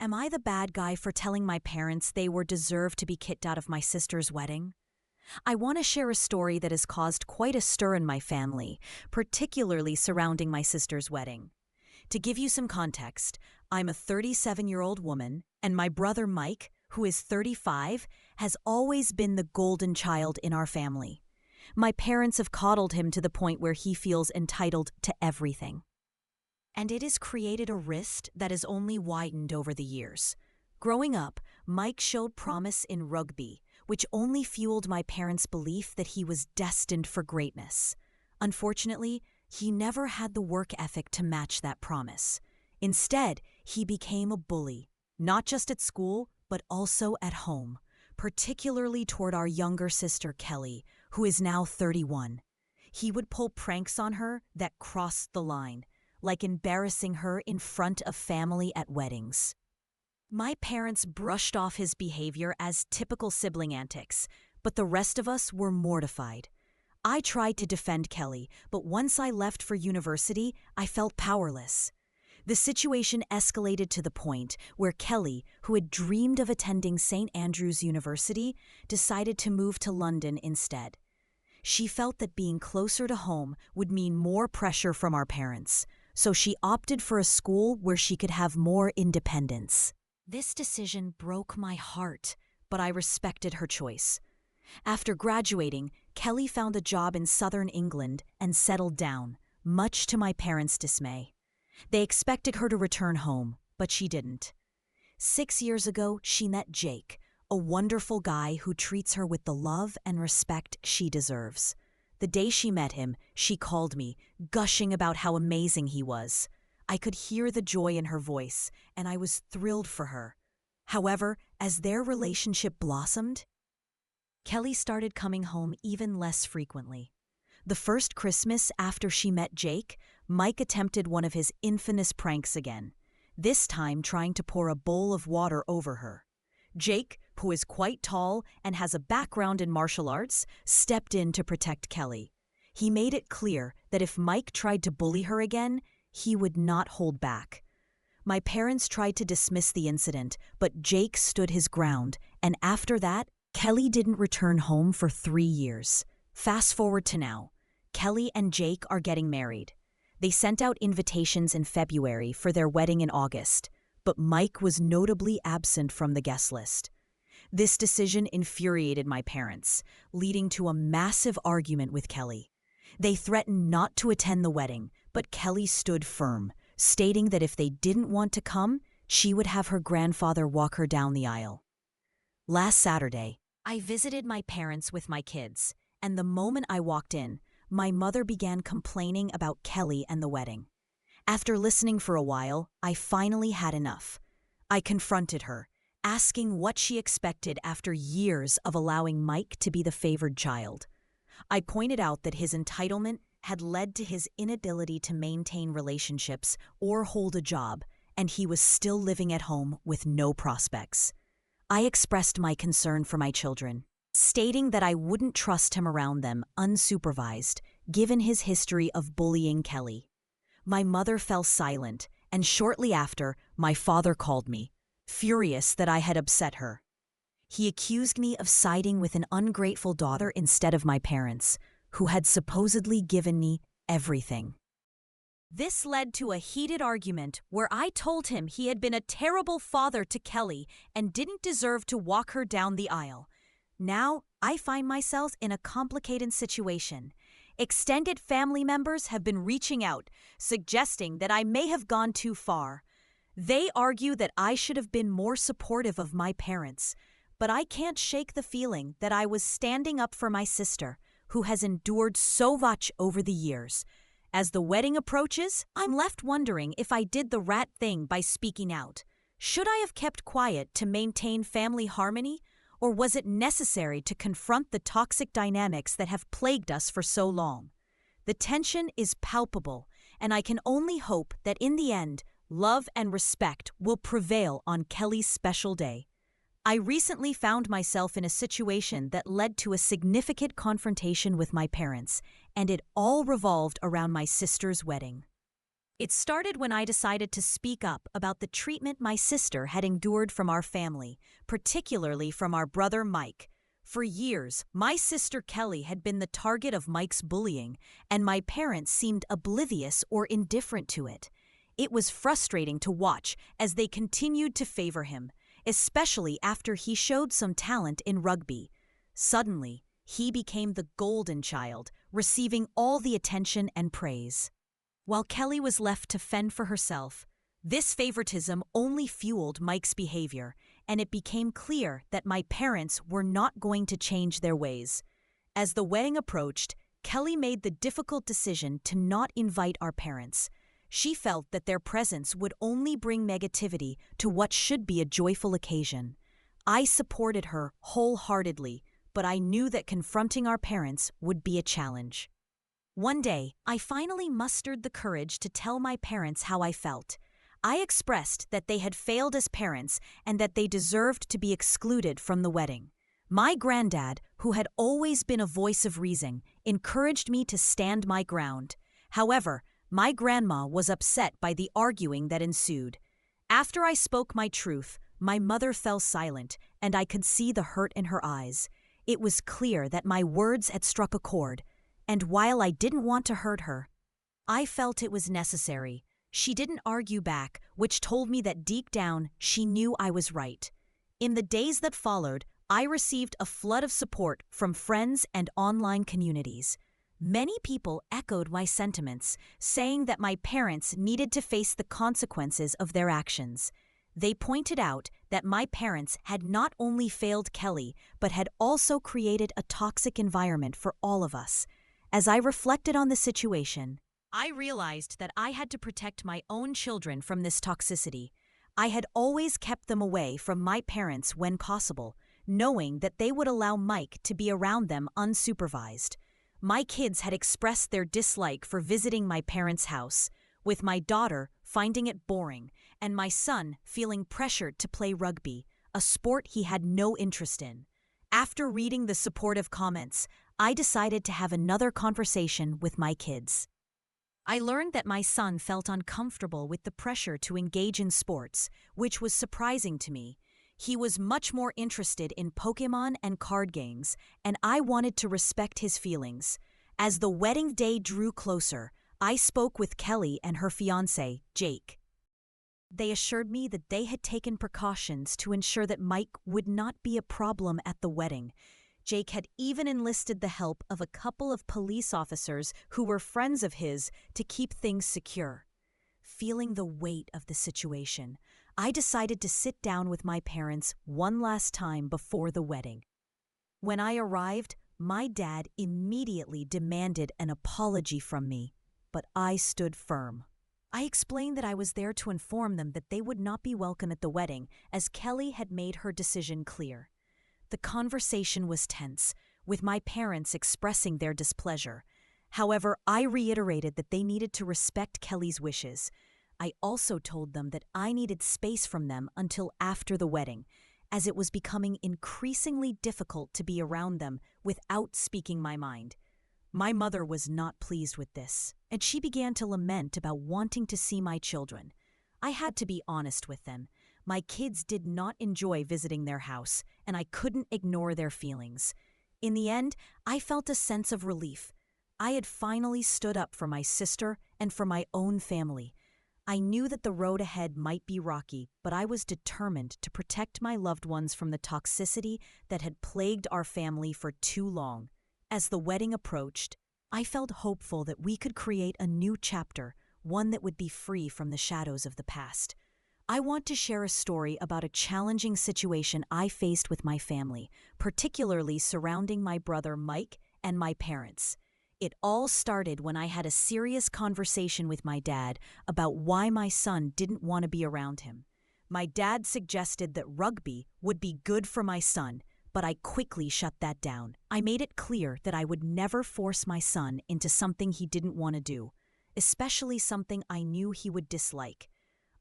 Am I the bad guy for telling my parents they were deserved to be kicked out of my sister's wedding? I want to share a story that has caused quite a stir in my family, particularly surrounding my sister's wedding. To give you some context, I'm a 37-year-old woman, and my brother Mike, who is 35, has always been the golden child in our family. My parents have coddled him to the point where he feels entitled to everything. And it has created a rift that has only widened over the years. Growing up, Mike showed promise in rugby, which only fueled my parents' belief that he was destined for greatness. Unfortunately, he never had the work ethic to match that promise. Instead, he became a bully, not just at school, but also at home, particularly toward our younger sister Kelly, who is now 31. He would pull pranks on her that crossed the line, like embarrassing her in front of family at weddings. My parents brushed off his behavior as typical sibling antics, but the rest of us were mortified. I tried to defend Kelly, but once I left for university, I felt powerless. The situation escalated to the point where Kelly, who had dreamed of attending St. Andrews University, decided to move to London instead. She felt that being closer to home would mean more pressure from our parents, so she opted for a school where she could have more independence. This decision broke my heart, but I respected her choice. After graduating, Kelly found a job in southern England and settled down, much to my parents' dismay. They expected her to return home, but she didn't. 6 years ago, she met Jake, a wonderful guy who treats her with the love and respect she deserves. The day she met him, she called me, gushing about how amazing he was. I could hear the joy in her voice, and I was thrilled for her. However, as their relationship blossomed, Kelly started coming home even less frequently. The first Christmas after she met Jake, Mike attempted one of his infamous pranks again, this time trying to pour a bowl of water over her. Jake, who is quite tall and has a background in martial arts, stepped in to protect Kelly. He made it clear that if Mike tried to bully her again, he would not hold back. My parents tried to dismiss the incident, but Jake stood his ground, and after that, Kelly didn't return home for 3 years. Fast forward to now. Kelly and Jake are getting married. They sent out invitations in February for their wedding in August, but Mike was notably absent from the guest list. This decision infuriated my parents, leading to a massive argument with Kelly. They threatened not to attend the wedding, but Kelly stood firm, stating that if they didn't want to come, she would have her grandfather walk her down the aisle. Last Saturday, I visited my parents with my kids, and the moment I walked in, my mother began complaining about Kelly and the wedding. After listening for a while, I finally had enough. I confronted her, asking what she expected after years of allowing Mike to be the favored child. I pointed out that his entitlement had led to his inability to maintain relationships or hold a job, and he was still living at home with no prospects. I expressed my concern for my children, stating that I wouldn't trust him around them unsupervised, given his history of bullying Kelly. My mother fell silent, and shortly after, my father called me, furious that I had upset her. He accused me of siding with an ungrateful daughter instead of my parents, who had supposedly given me everything. This led to a heated argument where I told him he had been a terrible father to Kelly and didn't deserve to walk her down the aisle. Now, I find myself in a complicated situation. Extended family members have been reaching out, suggesting that I may have gone too far. They argue that I should have been more supportive of my parents, but I can't shake the feeling that I was standing up for my sister, who has endured so much over the years. As the wedding approaches, I'm left wondering if I did the right thing by speaking out. Should I have kept quiet to maintain family harmony? Or was it necessary to confront the toxic dynamics that have plagued us for so long? The tension is palpable, and I can only hope that in the end, love and respect will prevail on Kelly's special day. I recently found myself in a situation that led to a significant confrontation with my parents, and it all revolved around my sister's wedding. It started when I decided to speak up about the treatment my sister had endured from our family, particularly from our brother Mike. For years, my sister Kelly had been the target of Mike's bullying, and my parents seemed oblivious or indifferent to it. It was frustrating to watch as they continued to favor him, especially after he showed some talent in rugby. Suddenly, he became the golden child, receiving all the attention and praise. While Kelly was left to fend for herself, this favoritism only fueled Mike's behavior, and it became clear that my parents were not going to change their ways. As the wedding approached, Kelly made the difficult decision to not invite our parents. She felt that their presence would only bring negativity to what should be a joyful occasion. I supported her wholeheartedly, but I knew that confronting our parents would be a challenge. One day, I finally mustered the courage to tell my parents how I felt. I expressed that they had failed as parents and that they deserved to be excluded from the wedding. My granddad, who had always been a voice of reason, encouraged me to stand my ground. However, my grandma was upset by the arguing that ensued. After I spoke my truth, my mother fell silent, and I could see the hurt in her eyes. It was clear that my words had struck a chord, and while I didn't want to hurt her, I felt it was necessary. She didn't argue back, which told me that deep down she knew I was right. In the days that followed, I received a flood of support from friends and online communities. Many people echoed my sentiments, saying that my parents needed to face the consequences of their actions. They pointed out that my parents had not only failed Kelly, but had also created a toxic environment for all of us. As I reflected on the situation, I realized that I had to protect my own children from this toxicity. I had always kept them away from my parents when possible, knowing that they would allow Mike to be around them unsupervised. My kids had expressed their dislike for visiting my parents' house, with my daughter finding it boring and my son feeling pressured to play rugby, a sport he had no interest in. After reading the supportive comments, I decided to have another conversation with my kids. I learned that my son felt uncomfortable with the pressure to engage in sports, which was surprising to me. He was much more interested in Pokémon and card games, and I wanted to respect his feelings. As the wedding day drew closer, I spoke with Kelly and her fiancé, Jake. They assured me that they had taken precautions to ensure that Mike would not be a problem at the wedding. Jake had even enlisted the help of a couple of police officers who were friends of his to keep things secure. Feeling the weight of the situation, I decided to sit down with my parents one last time before the wedding. When I arrived, my dad immediately demanded an apology from me, but I stood firm. I explained that I was there to inform them that they would not be welcome at the wedding, as Kelly had made her decision clear. The conversation was tense, with my parents expressing their displeasure. However, I reiterated that they needed to respect Kelly's wishes. I also told them that I needed space from them until after the wedding, as it was becoming increasingly difficult to be around them without speaking my mind. My mother was not pleased with this, and she began to lament about wanting to see my children. I had to be honest with them. My kids did not enjoy visiting their house, and I couldn't ignore their feelings. In the end, I felt a sense of relief. I had finally stood up for my sister and for my own family. I knew that the road ahead might be rocky, but I was determined to protect my loved ones from the toxicity that had plagued our family for too long. As the wedding approached, I felt hopeful that we could create a new chapter, one that would be free from the shadows of the past. I want to share a story about a challenging situation I faced with my family, particularly surrounding my brother Mike and my parents. It all started when I had a serious conversation with my dad about why my son didn't want to be around him. My dad suggested that rugby would be good for my son, but I quickly shut that down. I made it clear that I would never force my son into something he didn't want to do, especially something I knew he would dislike.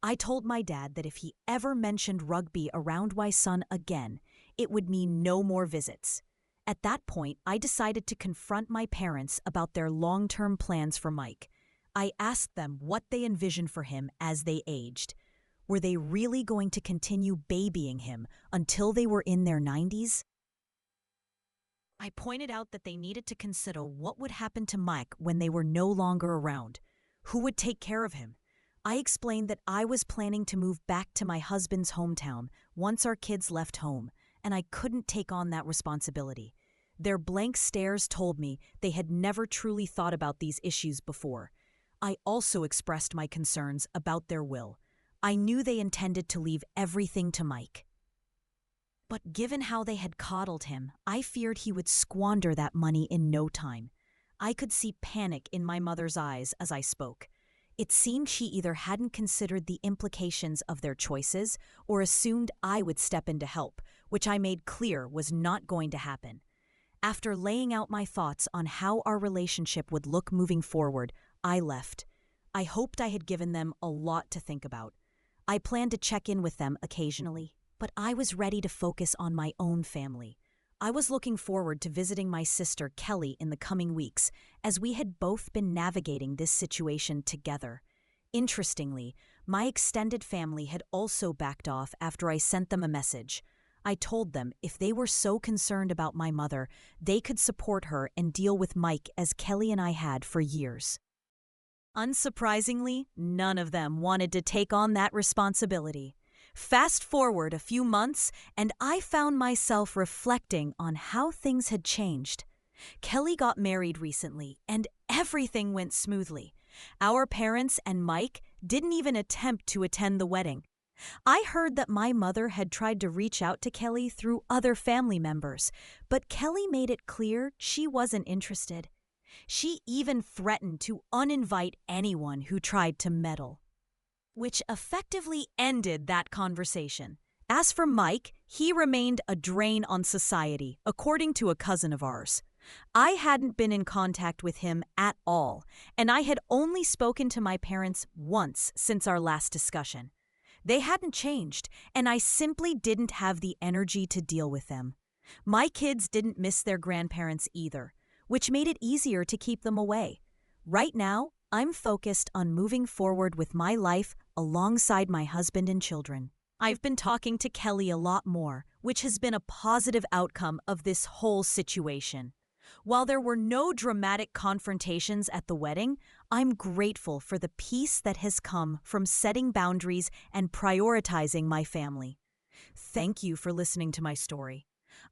I told my dad that if he ever mentioned rugby around my son again, it would mean no more visits. At that point, I decided to confront my parents about their long-term plans for Mike. I asked them what they envisioned for him as they aged. Were they really going to continue babying him until they were in their 90s? I pointed out that they needed to consider what would happen to Mike when they were no longer around. Who would take care of him? I explained that I was planning to move back to my husband's hometown once our kids left home, and I couldn't take on that responsibility. Their blank stares told me they had never truly thought about these issues before. I also expressed my concerns about their will. I knew they intended to leave everything to Mike. But given how they had coddled him, I feared he would squander that money in no time. I could see panic in my mother's eyes as I spoke. It seemed she either hadn't considered the implications of their choices or assumed I would step in to help, which I made clear was not going to happen. After laying out my thoughts on how our relationship would look moving forward, I left. I hoped I had given them a lot to think about. I planned to check in with them occasionally, but I was ready to focus on my own family. I was looking forward to visiting my sister Kelly in the coming weeks, as we had both been navigating this situation together. Interestingly, my extended family had also backed off after I sent them a message. I told them if they were so concerned about my mother, they could support her and deal with Mike as Kelly and I had for years. Unsurprisingly, none of them wanted to take on that responsibility. Fast forward a few months, and I found myself reflecting on how things had changed. Kelly got married recently, and everything went smoothly. Our parents and Mike didn't even attempt to attend the wedding. I heard that my mother had tried to reach out to Kelly through other family members, but Kelly made it clear she wasn't interested. She even threatened to uninvite anyone who tried to meddle, which effectively ended that conversation. As for Mike, he remained a drain on society, according to a cousin of ours. I hadn't been in contact with him at all, and I had only spoken to my parents once since our last discussion. They hadn't changed, and I simply didn't have the energy to deal with them. My kids didn't miss their grandparents either, which made it easier to keep them away. Right now, I'm focused on moving forward with my life alongside my husband and children. I've been talking to Kelly a lot more, which has been a positive outcome of this whole situation. While there were no dramatic confrontations at the wedding, I'm grateful for the peace that has come from setting boundaries and prioritizing my family. Thank you for listening to my story.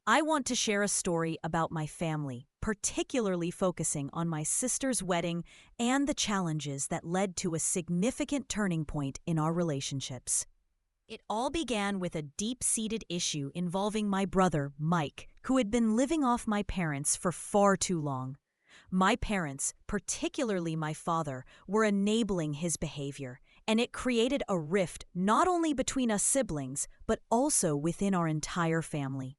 I want to share a story about my family, particularly focusing on my sister's wedding and the challenges that led to a significant turning point in our relationships. It all began with a deep-seated issue involving my brother, Mike, who had been living off my parents for far too long. My parents, particularly my father, were enabling his behavior, and it created a rift not only between us siblings, but also within our entire family.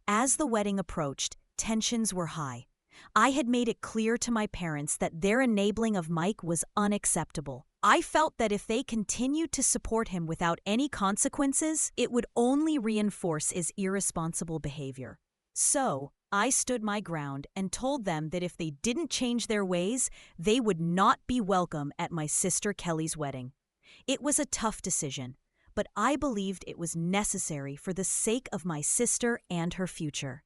As the wedding approached, tensions were high. I had made it clear to my parents that their enabling of Mike was unacceptable. I felt that if they continued to support him without any consequences, it would only reinforce his irresponsible behavior. So, I stood my ground and told them that if they didn't change their ways, they would not be welcome at my sister Kelly's wedding. It was a tough decision, but I believed it was necessary for the sake of my sister and her future.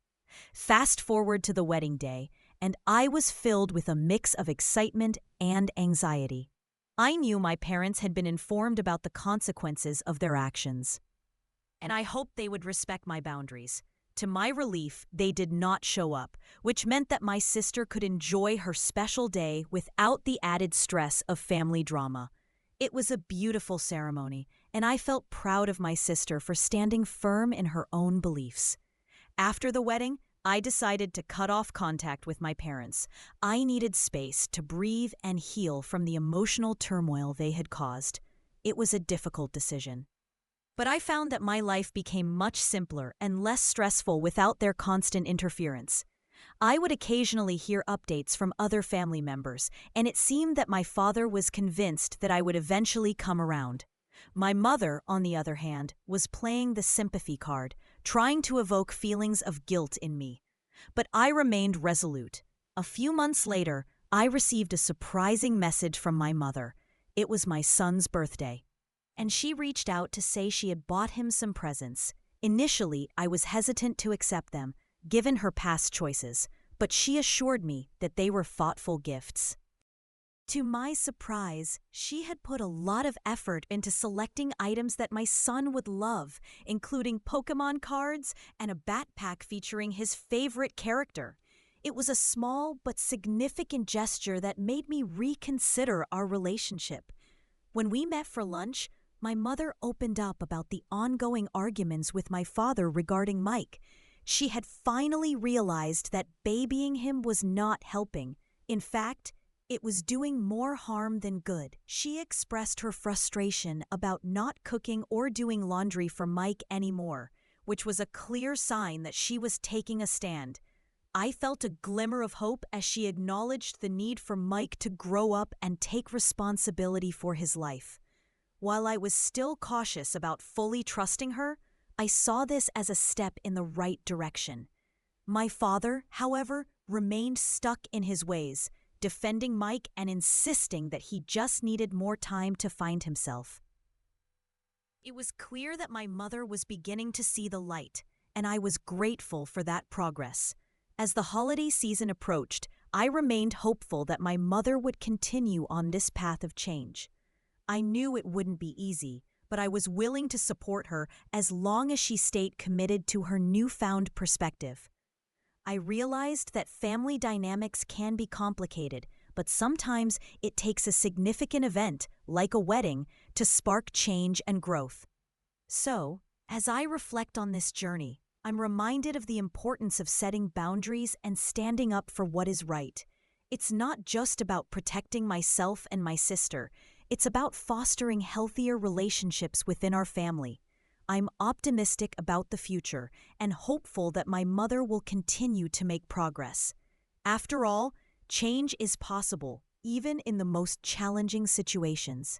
Fast forward to the wedding day, and I was filled with a mix of excitement and anxiety. I knew my parents had been informed about the consequences of their actions, and I hoped they would respect my boundaries. To my relief, they did not show up, which meant that my sister could enjoy her special day without the added stress of family drama. It was a beautiful ceremony, and I felt proud of my sister for standing firm in her own beliefs. After the wedding, I decided to cut off contact with my parents. I needed space to breathe and heal from the emotional turmoil they had caused. It was a difficult decision. But I found that my life became much simpler and less stressful without their constant interference. I would occasionally hear updates from other family members, and it seemed that my father was convinced that I would eventually come around. My mother, on the other hand, was playing the sympathy card, trying to evoke feelings of guilt in me. But I remained resolute. A few months later, I received a surprising message from my mother. It was my son's birthday, and she reached out to say she had bought him some presents. Initially, I was hesitant to accept them, given her past choices, but she assured me that they were thoughtful gifts. To my surprise, she had put a lot of effort into selecting items that my son would love, including Pokemon cards and a backpack featuring his favorite character. It was a small but significant gesture that made me reconsider our relationship. When we met for lunch, my mother opened up about the ongoing arguments with my father regarding Mike. She had finally realized that babying him was not helping. In fact, it was doing more harm than good. She expressed her frustration about not cooking or doing laundry for Mike anymore, which was a clear sign that she was taking a stand. I felt a glimmer of hope as she acknowledged the need for Mike to grow up and take responsibility for his life. While I was still cautious about fully trusting her, I saw this as a step in the right direction. My father, however, remained stuck in his ways, defending Mike and insisting that he just needed more time to find himself. It was clear that my mother was beginning to see the light, and I was grateful for that progress. As the holiday season approached, I remained hopeful that my mother would continue on this path of change. I knew it wouldn't be easy, but I was willing to support her as long as she stayed committed to her newfound perspective. I realized that family dynamics can be complicated, but sometimes it takes a significant event, like a wedding, to spark change and growth. So, as I reflect on this journey, I'm reminded of the importance of setting boundaries and standing up for what is right. It's not just about protecting myself and my sister. It's about fostering healthier relationships within our family. I'm optimistic about the future and hopeful that my mother will continue to make progress. After all, change is possible, even in the most challenging situations.